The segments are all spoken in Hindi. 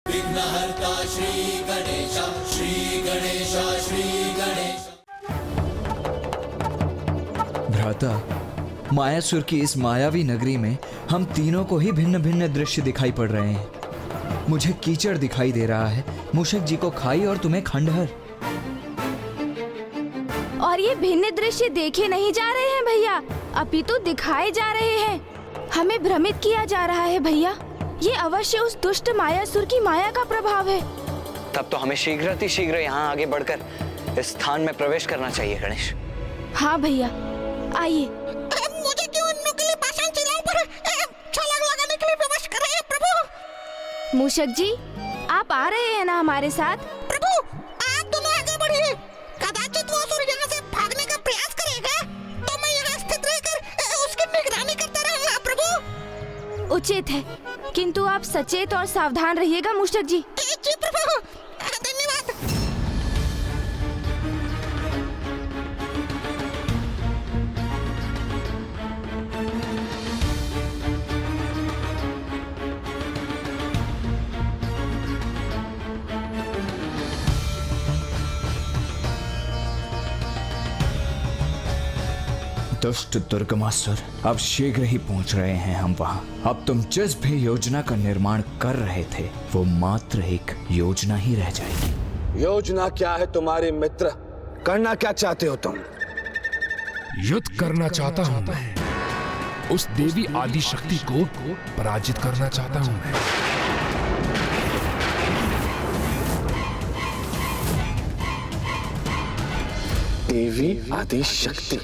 विघ्नहर्ता श्री गणेश, श्री गणेश, श्री गणेश। भ्राता, मायासुर की इस मायावी नगरी में हम तीनों को ही भिन्न भिन्न दृश्य दिखाई पड़ रहे हैं। मुझे कीचड़ दिखाई दे रहा है, मूषक जी को खाई और तुम्हें खंडहर। और ये भिन्न दृश्य देखे नहीं जा रहे हैं भैया, अपितु दिखाए जा रहे हैं। हमें भ्रमित किया जा रहा है भैया। ये अवश्य उस दुष्ट मायासुर की माया का प्रभाव है। तब तो हमें शीघ्र यहाँ आगे बढ़कर इस स्थान में प्रवेश करना चाहिए गणेश। हाँ भैया, आइए। मुझे क्यों उन नुकीले पाषाण शिलाओं पर छलांग लगाने के लिए विवश कर रहे हैं प्रभु? मूषक जी, आप आ रहे हैं ना हमारे साथ? प्रभु, आप दोनों आगे बढ़िए। कदाचित वो असुर यहाँ से भागने का प्रयास करेगा, तो मैं यहाँ स्थित रहकर उसकी निगरानी करता रहूंगा प्रभु। उचित है, किंतु आप सचेत और सावधान रहिएगा मूषक जी। जी प्रभु, धन्यवाद। दुष्ट दुर्गमासुर, अब शीघ्र ही पहुंच रहे हैं हम वहां। अब तुम जिस भी योजना का निर्माण कर रहे थे वो मात्र एक योजना ही रह जाएगी। योजना क्या है तुम्हारी मित्र? करना क्या चाहते हो तुम? युद्ध करना चाहता हूं मैं। उस देवी आदि शक्ति को पराजित करना चाहता हूं मैं। देवी आदि शक्ति।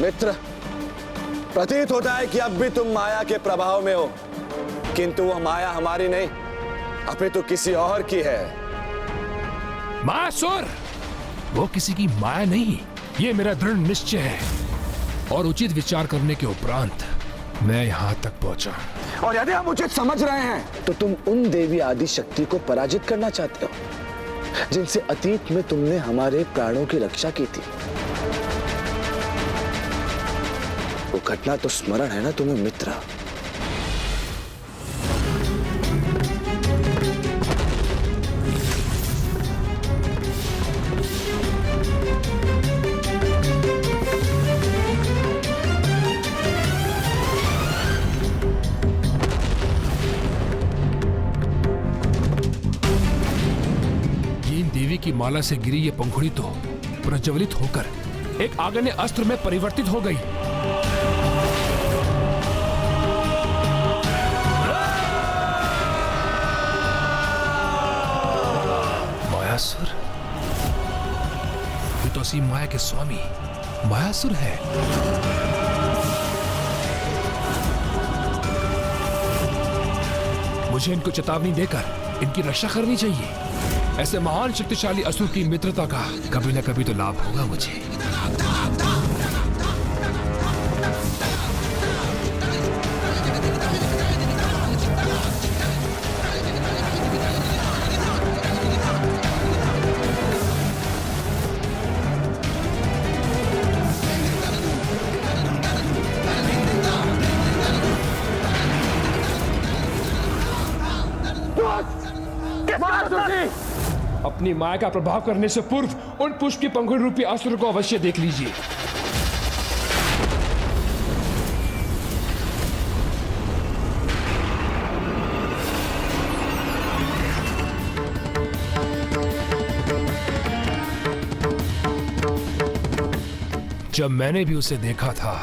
मित्र, प्रतीत होता है कि अब भी तुम माया के प्रभाव में हो, किंतु वह माया हमारी नहीं, अपितु किसी और की है। मायासुर, वो किसी की माया नहीं, ये मेरा दृढ़ निश्चय है। और उचित विचार करने के उपरांत मैं यहाँ तक पहुंचा। और यदि हम उचित समझ रहे हैं तो तुम उन देवी आदि शक्ति को पराजित करना चाहते हो जिनसे अतीत में तुमने हमारे प्राणों की रक्षा की थी। वो घटना तो स्मरण है ना तुम्हें मित्र? देवी की माला से गिरी ये पंखुड़ी तो प्रज्वलित होकर एक आग्नेय अस्त्र में परिवर्तित हो गई। मायासुर, ये तो असीम माया के स्वामी मायासुर है। मुझे इनको चेतावनी देकर इनकी रक्षा करनी चाहिए। ऐसे महान शक्तिशाली असुर की मित्रता का कभी न कभी तो लाभ होगा मुझे। अपनी माया का प्रभाव करने से पूर्व उन पुष्प की पंखुड़ी रूपी असुर को अवश्य देख लीजिए। जब मैंने भी उसे देखा था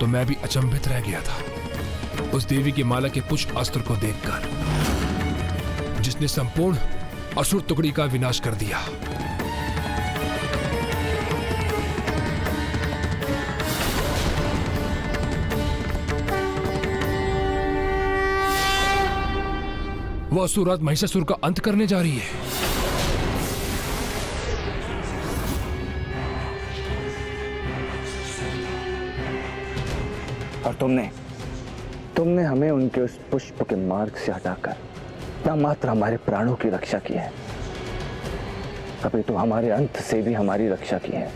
तो मैं भी अचंभित रह गया था उस देवी की माला के पुष्प अस्त्र को देखकर, जिसने संपूर्ण असुर टुकड़ी का विनाश कर दिया। वह असुर महिषासुर का अंत करने जा रही है। और तुमने हमें उनके उस पुष्प के मार्ग से हटाकर न मात्र हमारे प्राणों की रक्षा की है, अभी तो हमारे अंत से भी हमारी रक्षा की है।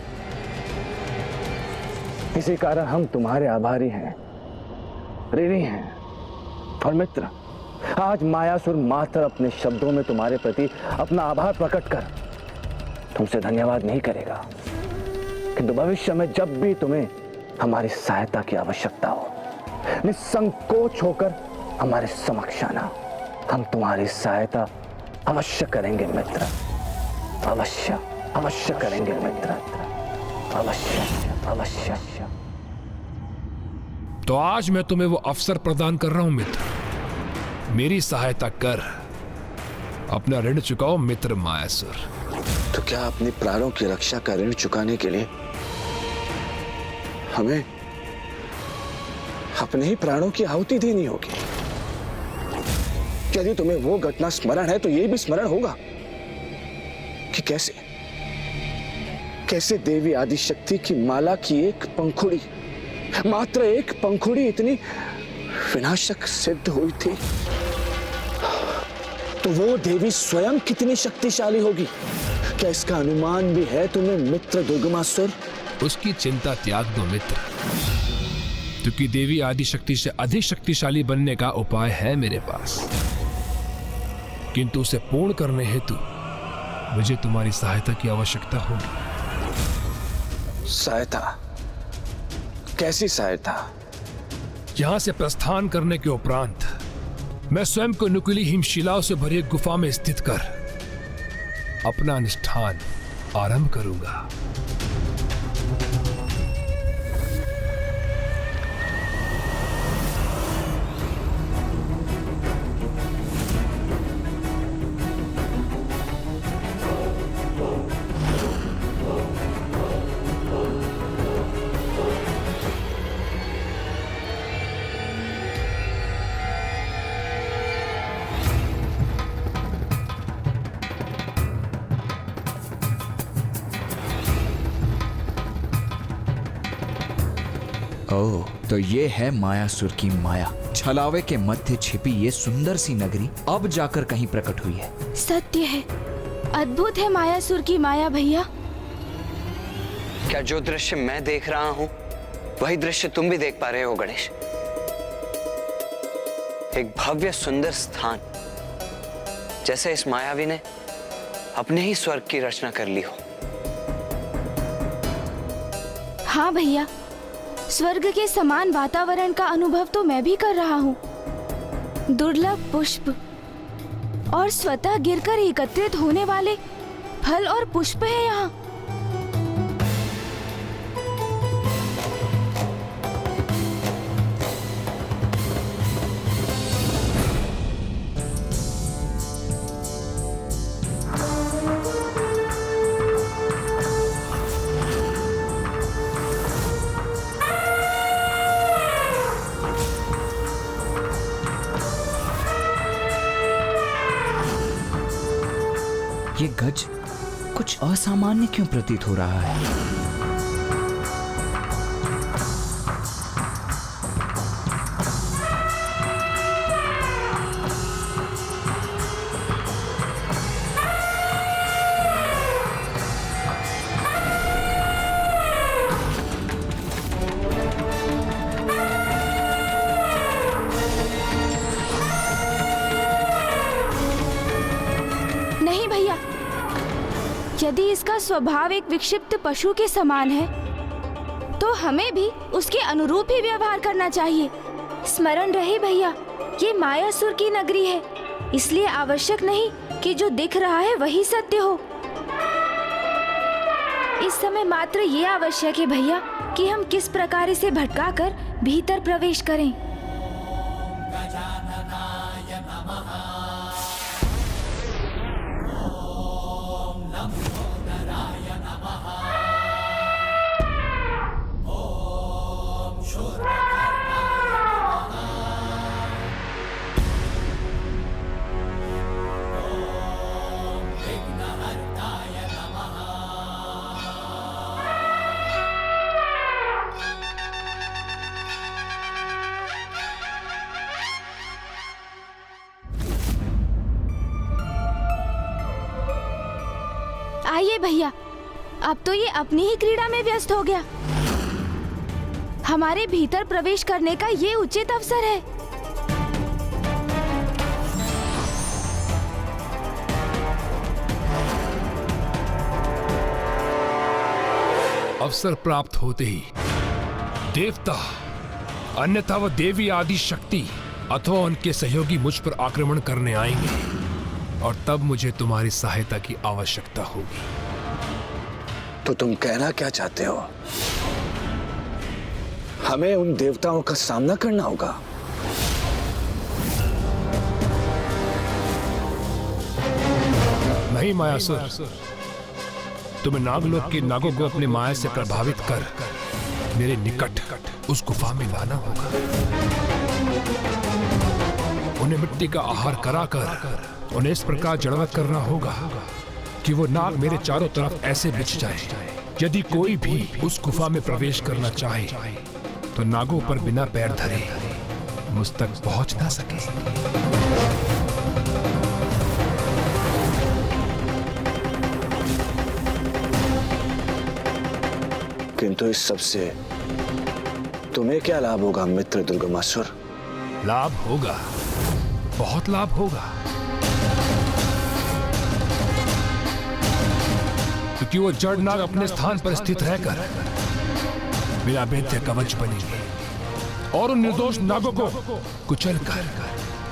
इसी कारण हम तुम्हारे आभारी हैं, ऋणी हैं और मित्र। आज मायासुर मात्र अपने शब्दों में तुम्हारे प्रति अपना आभार प्रकट कर तुमसे धन्यवाद नहीं करेगा, किंतु भविष्य में जब भी तुम्हें हमारी सहायता की आवश्यकता हो, निसंकोच होकर हमारे समक्ष आना। हम तुम्हारी सहायता अवश्य करेंगे मित्र, अवश्य अवश्य करेंगे मित्र, अवश्य अवश्य। तो आज मैं तुम्हें वो अवसर प्रदान कर रहा हूं मित्र, मेरी सहायता कर, अपना ऋण चुकाओ मित्र मायासुर। तो क्या अपने प्राणों की रक्षा का ऋण चुकाने के लिए हमें अपने ही प्राणों की आहुति देनी होगी? यदि तुम्हें वो घटना स्मरण है तो यह भी स्मरण होगा कि कैसे देवी आदिशक्ति की माला की एक पंखुड़ी, मात्र एक पंखुड़ी इतनी विनाशक सिद्ध हुई थी, तो वो देवी स्वयं कितनी शक्तिशाली होगी, क्या इसका अनुमान भी है तुम्हें मित्र दुर्गमासुर? उसकी चिंता त्याग दो मित्र, क्योंकि देवी आदिशक्ति से अधिक शक्तिशाली बनने का उपाय है मेरे पास, किंतु उसे पूर्ण करने हेतु मुझे तुम्हारी सहायता की आवश्यकता होगी। सहायता? कैसी सहायता? यहां से प्रस्थान करने के उपरांत मैं स्वयं को नुकीली हिमशिलाओं से भरी एक गुफा में स्थित कर अपना अनुष्ठान आरंभ करूंगा। ओह, तो ये है मायासुर की माया। छलावे के मध्य छिपी ये सुंदर सी नगरी अब जाकर कहीं प्रकट हुई है। सत्य है, अद्भुत है मायासुर की माया भैया। क्या जो दृश्य मैं देख रहा हूं वही दृश्य तुम भी देख पा रहे हो गणेश? एक भव्य सुंदर स्थान, जैसे इस मायावी ने अपने ही स्वर्ग की रचना कर ली हो। हाँ भैया, स्वर्ग के समान वातावरण का अनुभव तो मैं भी कर रहा हूँ। दुर्लभ पुष्प और स्वतः गिरकर एकत्रित होने वाले फल और पुष्प है यहाँ। ये गज कुछ असामान्य क्यों प्रतीत हो रहा है? नहीं भैया, यदि इसका स्वभाव एक विक्षिप्त पशु के समान है तो हमें भी उसके अनुरूप ही व्यवहार करना चाहिए। स्मरण रहे भैया, ये मायासुर की नगरी है, इसलिए आवश्यक नहीं कि जो दिख रहा है वही सत्य हो। इस समय मात्र ये आवश्यक है भैया कि हम किस प्रकार इसे भटकाकर भीतर प्रवेश करें। आइए भैया, अब तो ये अपनी ही क्रीड़ा में व्यस्त हो गया। हमारे भीतर प्रवेश करने का ये उचित अवसर है। अवसर प्राप्त होते ही देवता, अन्यथा वह देवी आदि शक्ति अथवा उनके सहयोगी मुझ पर आक्रमण करने आएंगे और तब मुझे तुम्हारी सहायता की आवश्यकता होगी। तो तुम कहना क्या चाहते हो? हमें उन देवताओं का सामना करना होगा? नहीं मायासुर, तुम्हें नागलोक के नागों को अपनी माया से प्रभावित कर मेरे निकट उस गुफा में लाना होगा। उन्हें मिट्टी का आहार कराकर उन्हें इस प्रकार जड़वत करना होगा कि वो नाग मेरे चारों तरफ ऐसे बिछ जाए, यदि कोई भी उस गुफा में प्रवेश करना चाहे तो नागों पर बिना पैर धरे मुझ तक पहुंच ना सके। किंतु इस सब से तुम्हें क्या लाभ होगा मित्र दुर्गमासुर? लाभ होगा, बहुत लाभ होगा, क्योंकि वो जड़ नाग अपने स्थान पर स्थित रहकर मेरा भेद्य कवच बनेंगे और उन निर्दोष नागों को कुचल कर,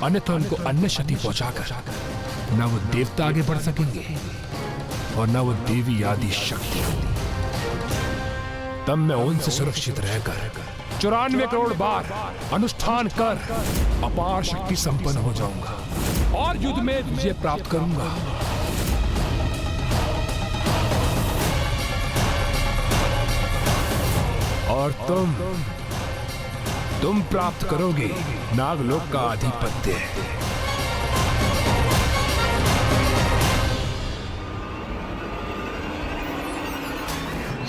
अन्यथा उनको अन्य क्षति पहुंचाकर न वो देवता आगे बढ़ सकेंगे और न वो देवी आदि शक्ति। तब मैं उनसे सुरक्षित रहकर 94 करोड़ बार अनुष्ठान कर अपार शक्ति संपन्न हो जाऊंगा और युद्ध में विजय प्राप्त करूंगा। और तुम प्राप्त करोगे नागलोक का आधिपत्य।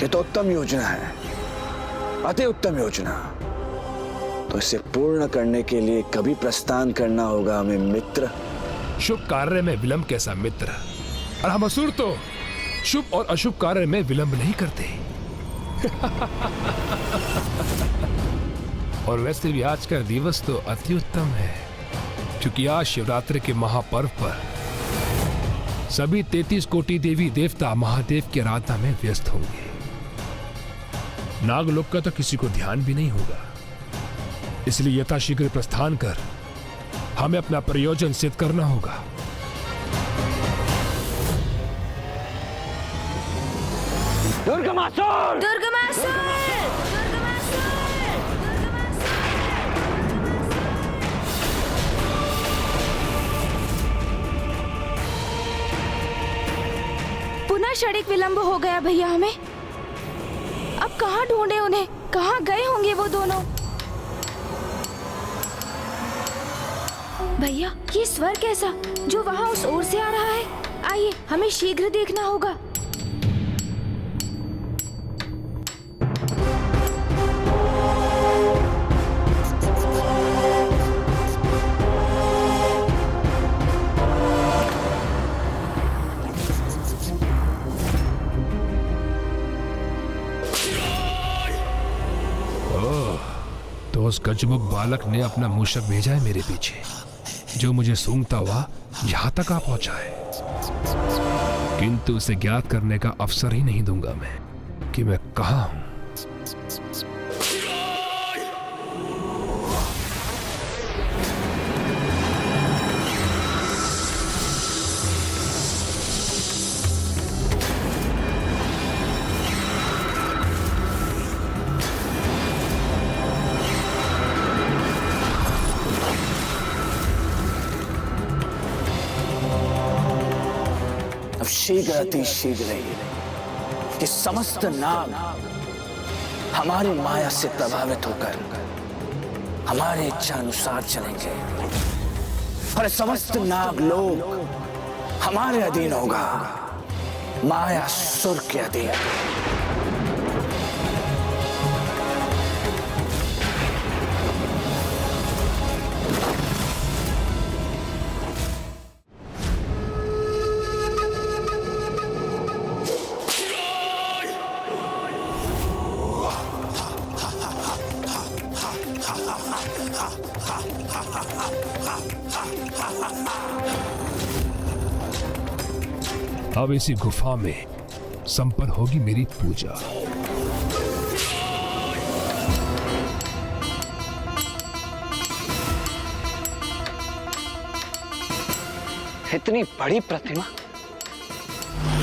ये तो उत्तम योजना है, अति उत्तम योजना। तो इसे पूर्ण करने के लिए कभी प्रस्थान करना होगा हमें मित्र। शुभ कार्य में विलंब कैसा मित्र? और हम असुर तो शुभ और अशुभ कार्य में विलंब नहीं करते। और वैसे भी आज का दिवस तो अति उत्तम है, क्योंकि आज शिवरात्रि के महापर्व पर सभी 33 कोटि देवी देवता महादेव की आराधना में व्यस्त होंगे। नागलोक का तो किसी को ध्यान भी नहीं होगा, इसलिए यथाशीघ्र प्रस्थान कर हमें अपना प्रयोजन सिद्ध करना होगा। दुर्गमासुर! दुर्गमासुर! पुनः क्षणिक विलंब हो गया भैया हमें। अब कहाँ ढूंढे उन्हें? कहाँ गए होंगे वो दोनों? भैया ये स्वर कैसा जो वहाँ उस ओर से आ रहा है? आइए हमें शीघ्र देखना होगा। तो उस गजमुख बालक ने अपना मूषक भेजा है मेरे पीछे, जो मुझे सूंघता हुआ यहां तक आ पहुंचा है। किंतु उसे ज्ञात करने का अवसर ही नहीं दूंगा मैं कि मैं कहां हूं। अब शीघ्र अति शीघ्र ये समस्त नाग हमारी माया से प्रभावित होकर हमारे इच्छा अनुसार चलेंगे और समस्त नाग लोग हमारे अधीन होगा, माया सुर के अधीन। अब इसी गुफा में संपन्न होगी मेरी पूजा। इतनी बड़ी प्रतिमा,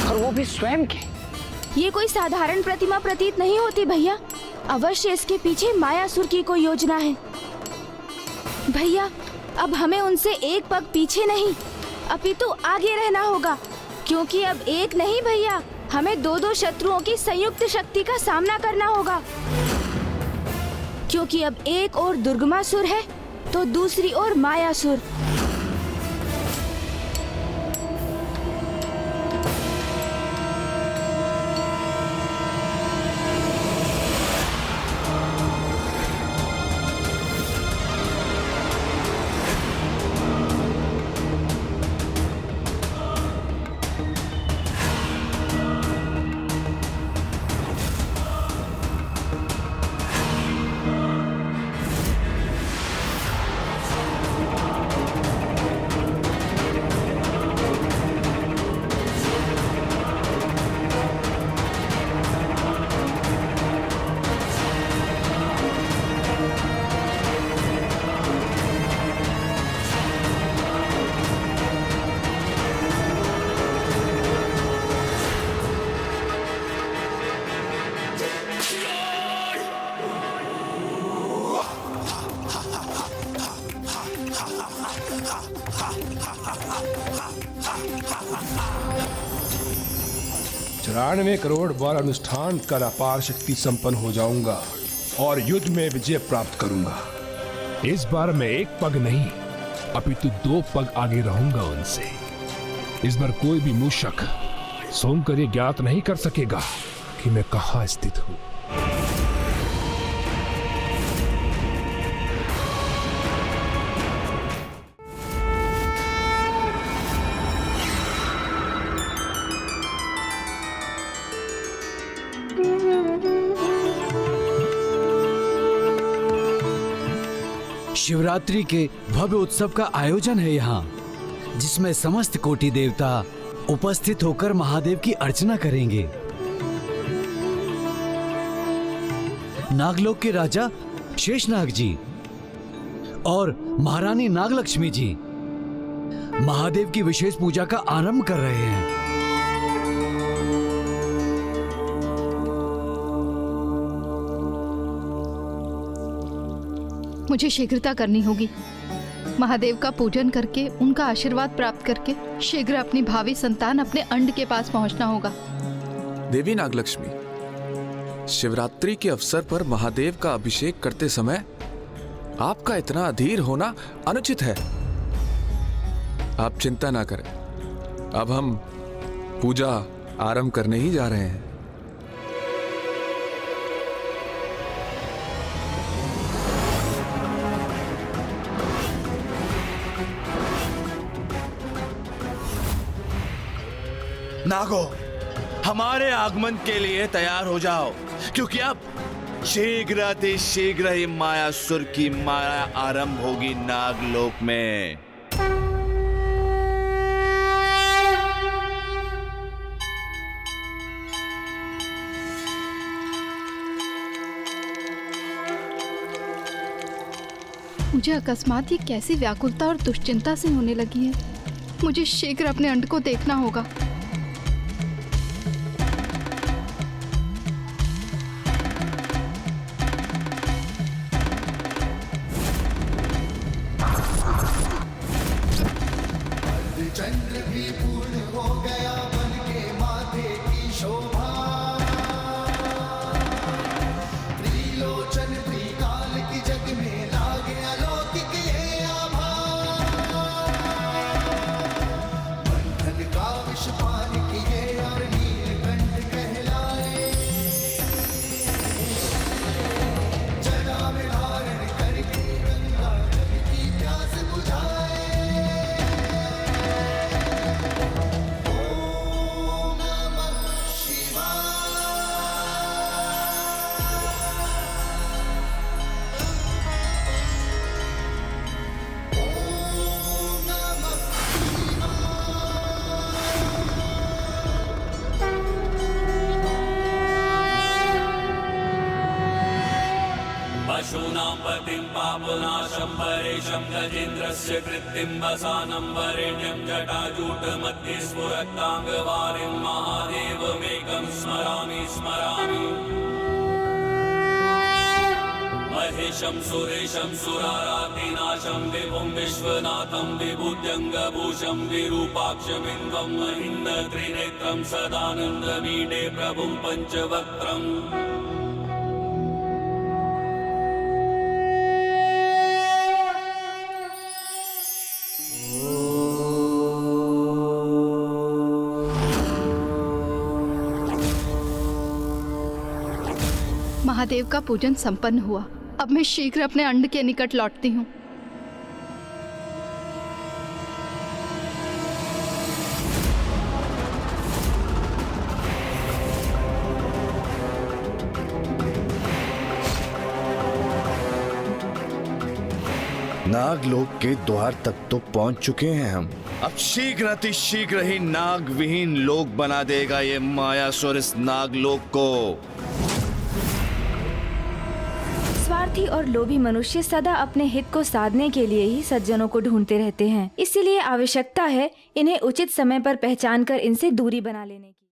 और वो भी स्वयं की। ये कोई साधारण प्रतिमा प्रतीत नहीं होती भैया। अवश्य इसके पीछे मायासुर की कोई योजना है। भैया, अब हमें उनसे एक पग पीछे नहीं, अपितु आगे रहना होगा, क्योंकि अब एक नहीं भैया, हमें दो दो शत्रुओं की संयुक्त शक्ति का सामना करना होगा। क्योंकि अब एक ओर दुर्गमासुर है तो दूसरी ओर मायासुर। चौरानवे करोड़ बार अनुष्ठान कर अपार शक्ति संपन्न हो जाऊंगा और युद्ध में विजय प्राप्त करूंगा। इस बार मैं एक पग नहीं, अपितु दो पग आगे रहूंगा उनसे। इस बार कोई भी मूषक सोमकर ये ज्ञात नहीं कर सकेगा कि मैं कहां स्थित हूं। शिवरात्रि के भव्य उत्सव का आयोजन है यहाँ, जिसमें समस्त कोटि देवता उपस्थित होकर महादेव की अर्चना करेंगे। नागलोक के राजा शेषनाग जी और महारानी नागलक्ष्मी जी महादेव की विशेष पूजा का आरंभ कर रहे हैं। मुझे शीघ्रता करनी होगी। महादेव का पूजन करके उनका आशीर्वाद प्राप्त करके शीघ्र अपनी भावी संतान अपने अंड के पास पहुंचना होगा। देवी नागलक्ष्मी, शिवरात्रि के अवसर पर महादेव का अभिषेक करते समय आपका इतना अधीर होना अनुचित है। आप चिंता ना करें, अब हम पूजा आरंभ करने ही जा रहे हैं। नागो, हमारे आगमन के लिए तैयार हो जाओ, क्योंकि अब शीघ्र ही मायासुर की माया आरंभ होगी नागलोक में। मुझे अकस्मात ये कैसी व्याकुलता और दुश्चिंता से होने लगी है। मुझे शीघ्र अपने अंड को देखना होगा। चंद्र भी पूर्ण हो गया बन के माथे की शोभा, त्रिलोचन त्रिकाल की जग में लागे अलौकिक ये आभा, बंधन का विष पशूनां पतिं पापनाशं परेशं गजेन्द्रस्य कृत्तिं वसानं वरेण्यं जटाजूटमध्ये स्फुरत्ताङ्गवारिं महादेवमेकं स्मरामि स्मरामि महेशं सुरेशं सुरारातिनाशं विभुं विश्वनाथं विभूत्यङ्गभूषं विरूपाक्षमिन्द्वं महिन्द त्रिनेत्रं सदानन्दमीडे प्रभुं पञ्चवक्त्रम् महादेव का पूजन संपन्न हुआ। अब मैं शीघ्र अपने अंड के निकट लौटती हूँ। नागलोक के द्वार तक तो पहुंच चुके हैं हम। अब शीघ्र अतिशीघ्र ही नाग विहीन लोक बना देगा ये मायासुर इस नागलोक को। स्वार्थी और लोभी मनुष्य सदा अपने हित को साधने के लिए ही सज्जनों को ढूंढते रहते हैं। इसीलिए आवश्यकता है इन्हें उचित समय पर पहचान कर इनसे दूरी बना लेने की।